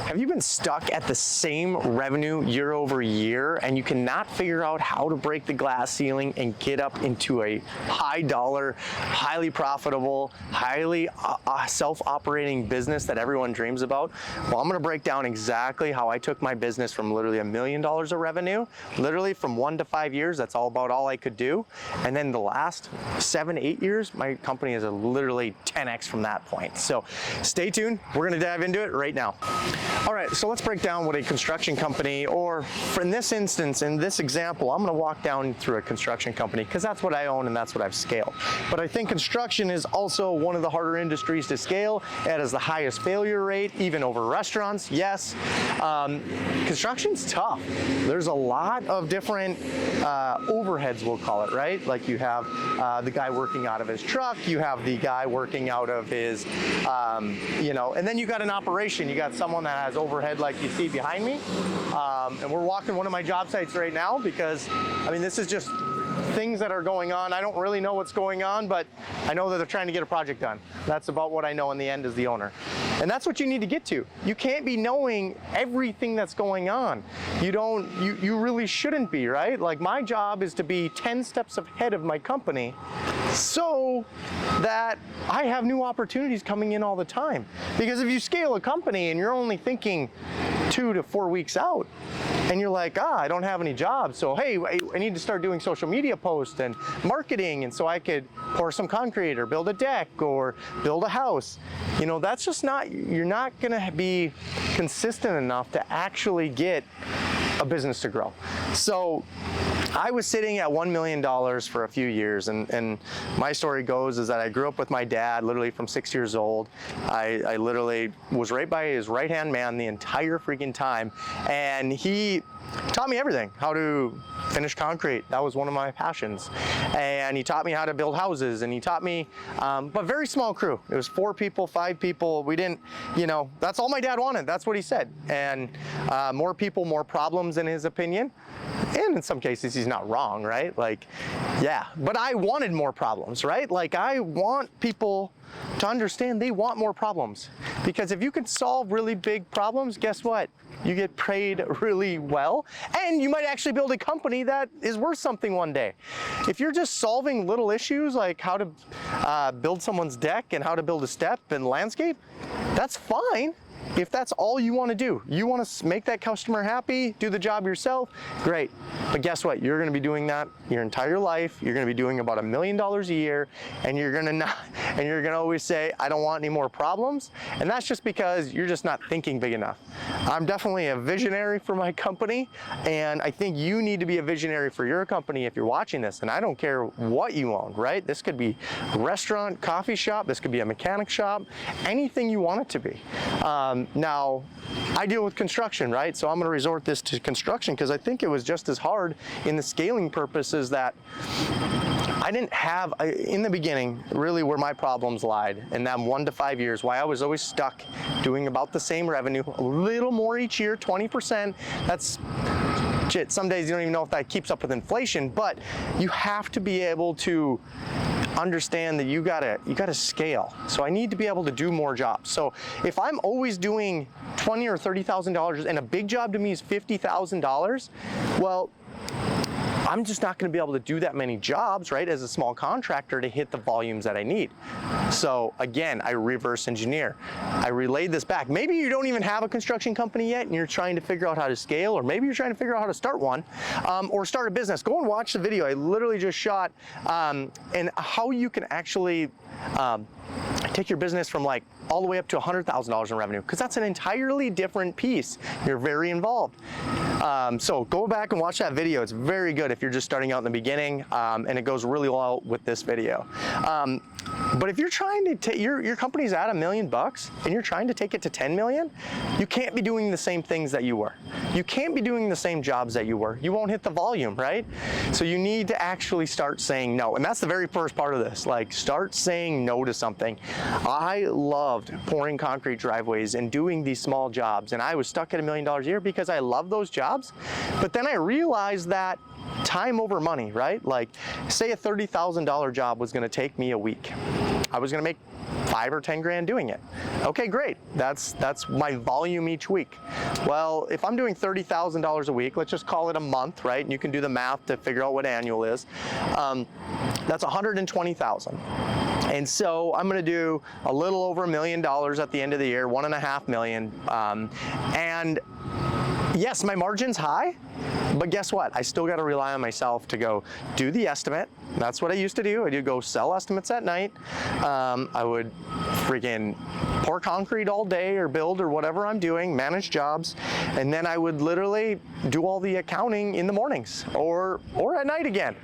Have you been stuck at the same revenue year over year and you cannot figure out how to break the glass ceiling and get up into a high dollar, highly profitable, highly self-operating business that everyone dreams about? Well, I'm gonna break down exactly how I took my business from literally $1 million of revenue, literally from 1 to 5 years, that's all I could do. And then the last 7, 8 years, my company is literally 10x from that point. So stay tuned, we're gonna dive into it right now. All right, so let's break down what a construction company, or in this instance, in this example, I'm gonna walk down through a construction company because that's what I own and that's what I've scaled. But I think construction is also one of the harder industries to scale. It has the highest failure rate, even over restaurants, yes. Construction's tough. There's a lot of different overheads, we'll call it, right? Like you have the guy working out of his truck, you have the guy working out of his, and then you got an operation, you got someone that has overhead like you see behind me. And we're walking one of my job sites right now because, I mean, this is just things that are going on. I don't really know what's going on, but I know that they're trying to get a project done. That's about what I know in the end as the owner. And that's what you need to get to. You can't be knowing everything that's going on. You really shouldn't be, right? Like my job is to be 10 steps ahead of my company so that I have new opportunities coming in all the time. Because if you scale a company and you're only thinking 2 to 4 weeks out, and you're like, I don't have any jobs, so hey, I need to start doing social media posts and marketing, and so I could pour some concrete or build a deck or build a house. You know, that's just not, you're not gonna be consistent enough to actually get a business to grow. So I was sitting at $1 million for a few years, and my story goes is that I grew up with my dad literally from 6 years old. I literally was right by his right-hand man the entire freaking time, and he taught me everything, how to finish concrete. That was one of my passions. And he taught me how to build houses, and he taught me, but very small crew. It was 4 people, 5 people. We didn't, that's all my dad wanted. That's what he said. And more people, more problems in his opinion. And in some cases, he's not wrong, right? Like, yeah, but I wanted more problems, right? Like I want people to understand they want more problems. Because if you can solve really big problems, guess what? You get paid really well, and you might actually build a company that is worth something one day. If you're just solving little issues like how to build someone's deck and how to build a step and landscape, that's fine. If that's all you want to do, you want to make that customer happy, do the job yourself, great. But guess what? You're going to be doing that your entire life. You're going to be doing about $1 million a year, and you're going to always say, I don't want any more problems. And that's just because you're just not thinking big enough. I'm definitely a visionary for my company, and I think you need to be a visionary for your company if you're watching this. And I don't care what you own, right? This could be a restaurant, coffee shop, this could be a mechanic shop, anything you want it to be. Now, I deal with construction, right? So I'm going to resort this to construction because I think it was just as hard in the scaling purposes that I didn't have, in the beginning, really where my problems lied in that 1 to 5 years, why I was always stuck doing about the same revenue, a little more each year, 20%. That's shit. Some days you don't even know if that keeps up with inflation, but you have to be able to understand that you gotta scale. So I need to be able to do more jobs. So if I'm always doing $20,000 or $30,000 and a big job to me is $50,000, well, I'm just not going to be able to do that many jobs, right, as a small contractor to hit the volumes that I need. So again, I reverse engineer. I relayed this back. Maybe you don't even have a construction company yet and you're trying to figure out how to scale, or maybe you're trying to figure out how to start one, or start a business. Go and watch the video I literally just shot, and how you can actually take your business from like all the way up to $100,000 in revenue, because that's an entirely different piece. You're very involved. So go back and watch that video. It's very good if you're just starting out in the beginning, and it goes really well with this video. But if you're trying to take your company's at $1 million and you're trying to take it to 10 million, you can't be doing the same things that you were. You can't be doing the same jobs that you were. You won't hit the volume, right? So you need to actually start saying no. And that's the very first part of this. Like, start saying no to something. I loved pouring concrete driveways and doing these small jobs, and I was stuck at $1 million a year because I love those jobs. But then I realized that time over money, right? Like, say a $30,000 job was going to take me a week. I was going to make 5 or 10 grand doing it. Okay, great. That's my volume each week. Well, if I'm doing $30,000 a week, let's just call it a month, right? And you can do the math to figure out what annual is. That's 120,000. And so I'm going to do a little over $1 million at the end of the year, 1.5 million. And yes, my margin's high, but guess what? I still got to rely on myself to go do the estimate. That's what I used to do. I do go sell estimates at night. I would freaking pour concrete all day or build or whatever I'm doing, manage jobs, and then I would literally do all the accounting in the mornings or at night again.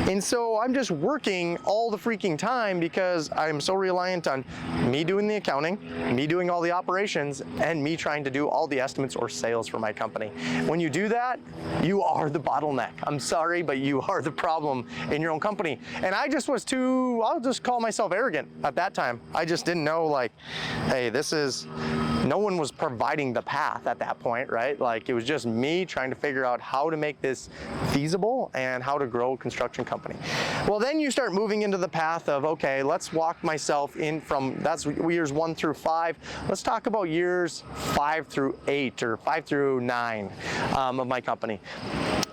And so I'm just working all the freaking time because I'm so reliant on me doing the accounting, me doing all the operations, and me trying to do all the estimates or sales for my company. When you do that, you are the bottleneck. I'm sorry, but you are the problem in your own company. And I just was I'll just call myself arrogant at that time. I just didn't know, like, hey, no one was providing the path at that point, right? Like, it was just me trying to figure out how to make this feasible and how to grow a construction company. Well, then you start moving into the path of, okay, let's walk myself in from, that's years 1 through 5. Let's talk about years 5 through 8 or 5 through 9 of my company.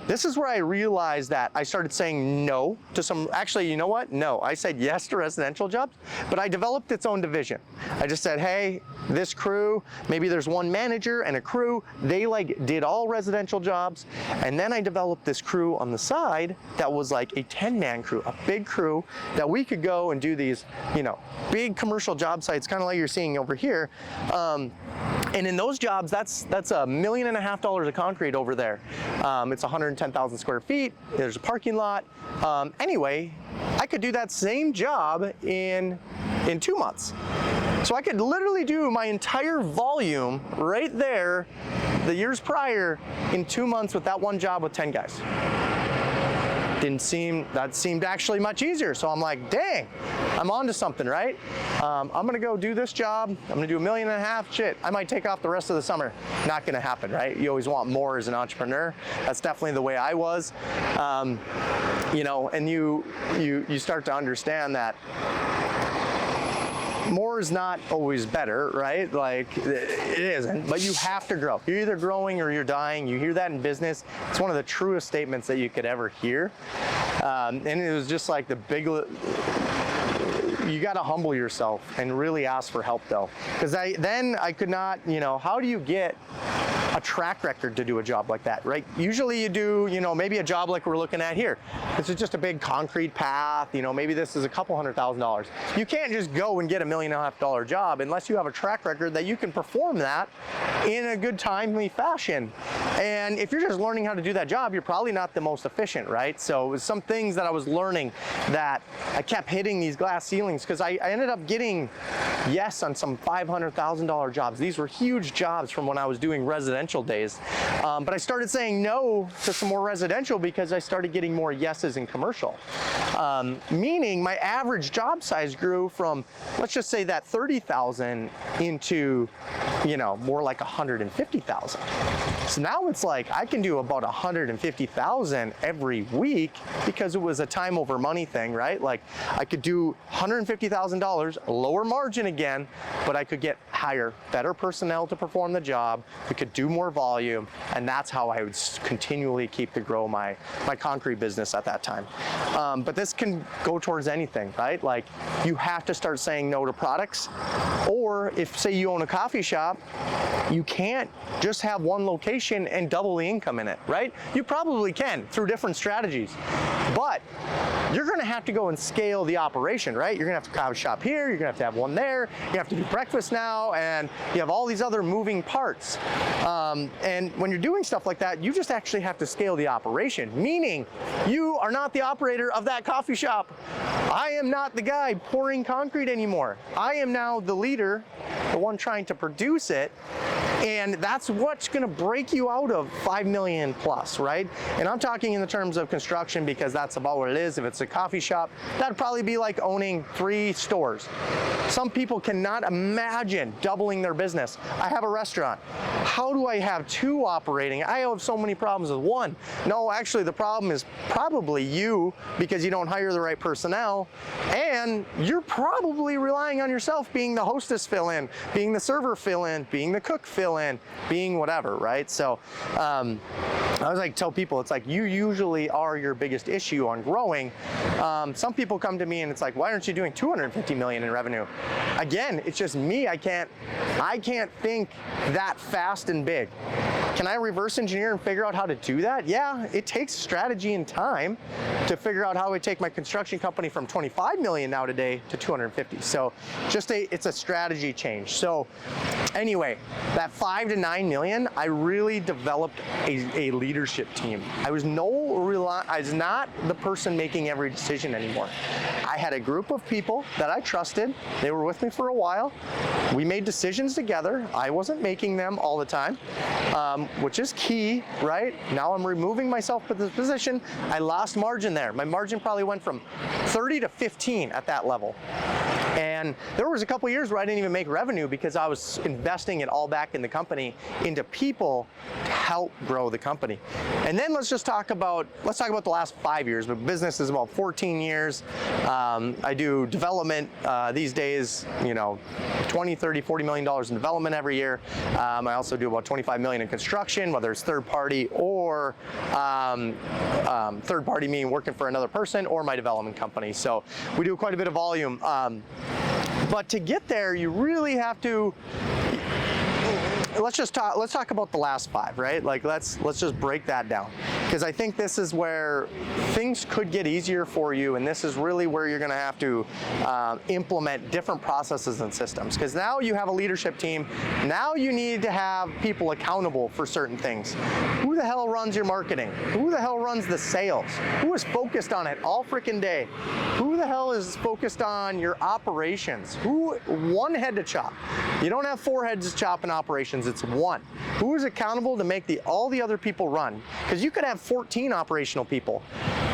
This is where I realized that I started saying no to some, actually, you know what? No, I said yes to residential jobs, but I developed its own division. I just said, hey, this crew, maybe there's one manager and a crew, they like did all residential jobs. And then I developed this crew on the side that was like a 10-man crew, a big crew that we could go and do these, big commercial job sites, kind of like you're seeing over here. And in those jobs, that's $1.5 million of concrete over there. It's 110,000 square feet. There's a parking lot. Anyway, I could do that same job in 2 months. So I could literally do my entire volume right there, the years prior, in 2 months with that one job with 10 guys. That seemed actually much easier. So I'm like, dang, I'm onto something, right? I'm gonna go do this job. I'm gonna do $1.5 million. Shit, I might take off the rest of the summer. Not gonna happen, right? You always want more as an entrepreneur. That's definitely the way I was. And you start to understand that more is not always better, right? Like, it isn't, but you have to grow. You're either growing or you're dying. You hear that in business. It's one of the truest statements that you could ever hear. And it was just like you got to humble yourself and really ask for help, though. Because I could not, how do you get a track record to do a job like that, right? Usually you do, maybe a job like we're looking at here. This is just a big concrete path, maybe this is a couple $100,000. You can't just go and get $1.5 million job unless you have a track record that you can perform that in a good timely fashion. And if you're just learning how to do that job, you're probably not the most efficient, right? So it was some things that I was learning that I kept hitting these glass ceilings because I ended up getting yes on some $500,000 jobs. These were huge jobs from when I was doing residential days. But I started saying no to some more residential because I started getting more yeses in commercial. Meaning my average job size grew from, let's just say that 30,000 into, more like 150,000. So now it's like I can do about 150,000 every week because it was a time over money thing, right? Like I could do $150,000, lower margin again, but I could get higher, better personnel to perform the job. We could do more volume, and that's how I would continually keep to grow my concrete business at that time. But this can go towards anything, right? Like you have to start saying no to products, or if say you own a coffee shop, you can't just have one location and double the income in it, right? You probably can through different strategies, but you're gonna have to go and scale the operation, right? You're gonna have to coffee shop here, you're gonna have one there, you have to do breakfast now, and you have all these other moving parts. And when you're doing stuff like that, you just actually have to scale the operation, meaning you are not the operator of that coffee shop. I am not the guy pouring concrete anymore. I am now the leader, the one trying to produce it. And that's what's gonna break you out of 5 million plus, right? And I'm talking in the terms of construction because that's about what it is. If it's a coffee shop, that'd probably be like owning 3 stores. Some people cannot imagine doubling their business. I have a restaurant. how do I have two operating? I have so many problems with one. No, actually the problem is probably you, because you don't hire the right personnel, and you're probably relying on yourself being the hostess fill-in, being the server fill-in, being the cook fill-in, being whatever, right? So I was like, tell people, it's like, you usually are your biggest issue on growing. Some people come to me and it's like, why aren't you doing 250 million in revenue? Again, it's just me. I can't think that fast and big. Can I reverse engineer and figure out how to do that? Yeah, it takes strategy and time to figure out how I take my construction company from 25 million now today to 250. So it's a strategy change. So anyway, that 5 to 9 million, I really developed a leadership team. I was not the person making every decision anymore. I had a group of people that I trusted. They were with me for a while. We made decisions together. I wasn't making them all the time, which is key, right? Now I'm removing myself from this position. I lost margin there. My margin probably went from 30 to 15 at that level. And there was a couple years where I didn't even make revenue because I was investing it all back in the company, into people to help grow the company. And then let's talk about the last 5 years. My business is about 14 years. I do development these days, 20, 30, $40 million in development every year. I also do about 25 million in construction, whether it's third party or third party meaning working for another person, or my development company. So we do quite a bit of volume. But to get there, you really have to, let's talk about the last 5, right? Like let's just break that down, because I think this is where things could get easier for you, and this is really where you're going to have to implement different processes and systems, because now you have a leadership team. Now you need to have people accountable for certain things. Who the hell runs your marketing? Who the hell runs the sales? Who is focused on it all freaking day? Who the hell is focused on your operations? One head to chop. You don't have 4 heads to chop in operations. It's one. Who is accountable to make all the other people run? Because you could have 14 operational people,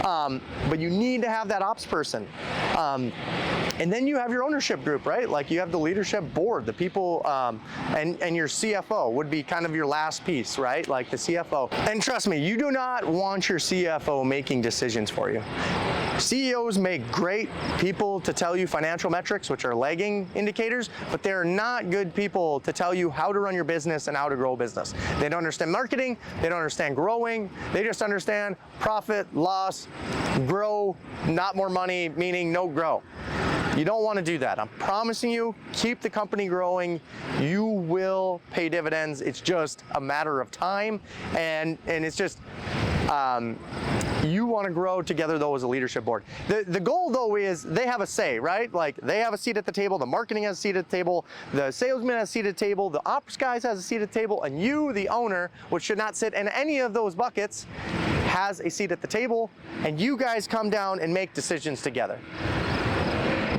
but you need to have that ops person. And then you have your ownership group, right? Like you have the leadership board, the people, and your CFO would be kind of your last piece, right? Like the CFO. And trust me, you do not want your CFO making decisions for you. CEOs make great people to tell you financial metrics, which are lagging indicators, but they're not good people to tell you how to run your business and how to grow a business. They don't understand marketing, they don't understand growing, they just understand profit, loss, grow, not more money, meaning no grow. You don't want to do that. I'm promising you, keep the company growing. You will pay dividends. It's just a matter of time, and it's just, you want to grow together though as a leadership board. The goal though is they have a say, right? Like they have a seat at the table, the marketing has a seat at the table, the salesman has a seat at the table, the ops guys has a seat at the table, and you, the owner, which should not sit in any of those buckets, has a seat at the table, and you guys come down and make decisions together.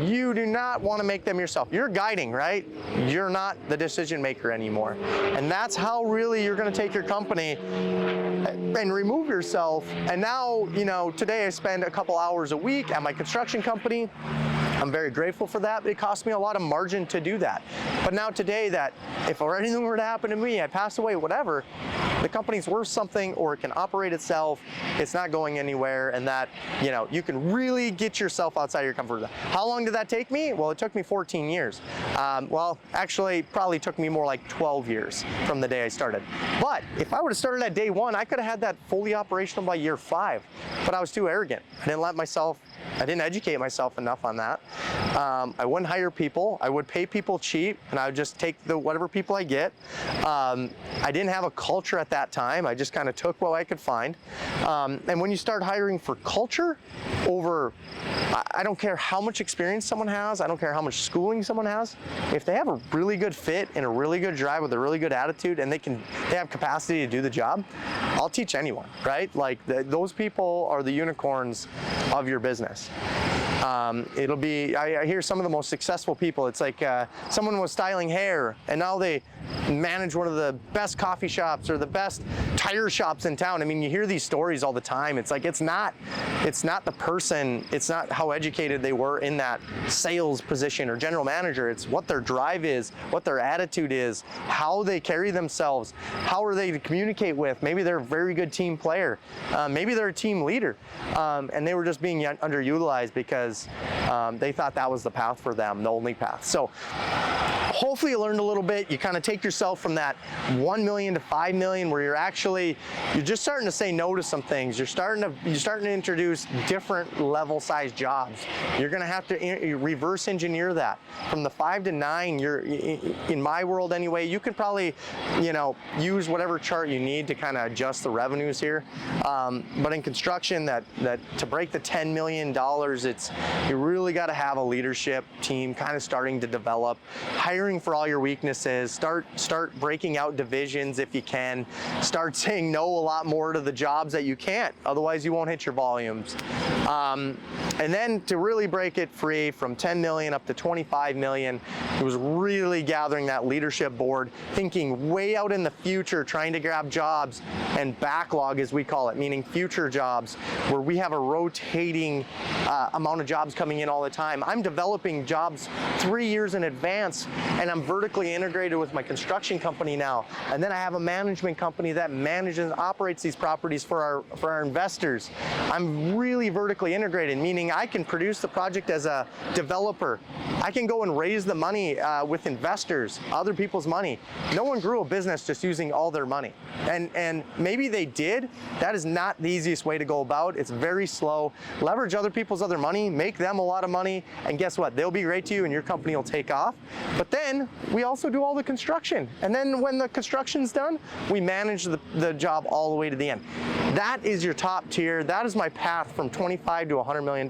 You do not want to make them yourself. You're guiding, right? You're not the decision maker anymore. And that's how really you're going to take your company and remove yourself. And now, today I spend a couple hours a week at my construction company. I'm very grateful for that. It cost me a lot of margin to do that. But now today, that if anything were to happen to me, I pass away, whatever, the company's worth something, or it can operate itself, it's not going anywhere, and that, you can really get yourself outside your comfort zone. How long did that take me? Well, it took me 14 years. Well, actually, probably took me more like 12 years from the day I started. But if I would have started at day 1, I could have had that fully operational by year 5, but I was too arrogant. I didn't educate myself enough on that. I wouldn't hire people. I would pay people cheap, and I would just take whatever people I get. I didn't have a culture at that time. I just kind of took what I could find. And when you start hiring for culture over, I don't care how much experience someone has, I don't care how much schooling someone has, if they have a really good fit and a really good drive with a really good attitude, and they have capacity to do the job, I'll teach anyone, right? Like those people are the unicorns of your business. I hear some of the most successful people, it's like someone was styling hair, and now they manage one of the best coffee shops or the best tire shops in town. I mean, you hear these stories all the time. It's like, it's not the person, it's not how educated they were in that sales position or general manager. It's what their drive is, what their attitude is, how they carry themselves, how are they to communicate with. Maybe they're a very good team player. Maybe they're a team leader. And they were just being underutilized because they thought that was the path for them, the only path. So hopefully you learned a little bit. You kind of take yourself from that 1 million to 5 million, where you're just starting to say no to some things. You're starting to introduce different level size jobs. You're going to have to reverse engineer that. From the 5 to 9, you're, in my world anyway, you could probably, use whatever chart you need to kind of adjust the revenues here. But in construction, that to break the $10 million, you really got to have a leadership team kind of starting to develop, hiring for all your weaknesses, start breaking out divisions if you can, start saying no a lot more to the jobs that you can't, otherwise you won't hit your volumes. And then to really break it free from 10 million up to 25 million, it was really gathering that leadership board, thinking way out in the future, trying to grab jobs and backlog, as we call it, meaning future jobs, where we have a rotating amount of jobs coming in all the time. I'm developing jobs 3 years in advance, and I'm vertically integrated with my construction company now. And then I have a management company that manages and operates these properties for our investors. I'm really vertically integrated, meaning I can produce the project as a developer. I can go and raise the money with investors, other people's money. No one grew a business just using all their money. And maybe they did. That is not the easiest way to go about. It's very slow. Leverage other people's other money, make them a lot of money, and guess what? They'll be great to you and your company will take off. But then we also do all the construction. And then when the construction's done, we manage the job all the way to the end. That is your top tier. That is my path from 25 to $100 million.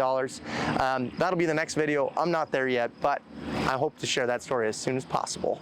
That'll be the next video. I'm not there yet, but I hope to share that story as soon as possible.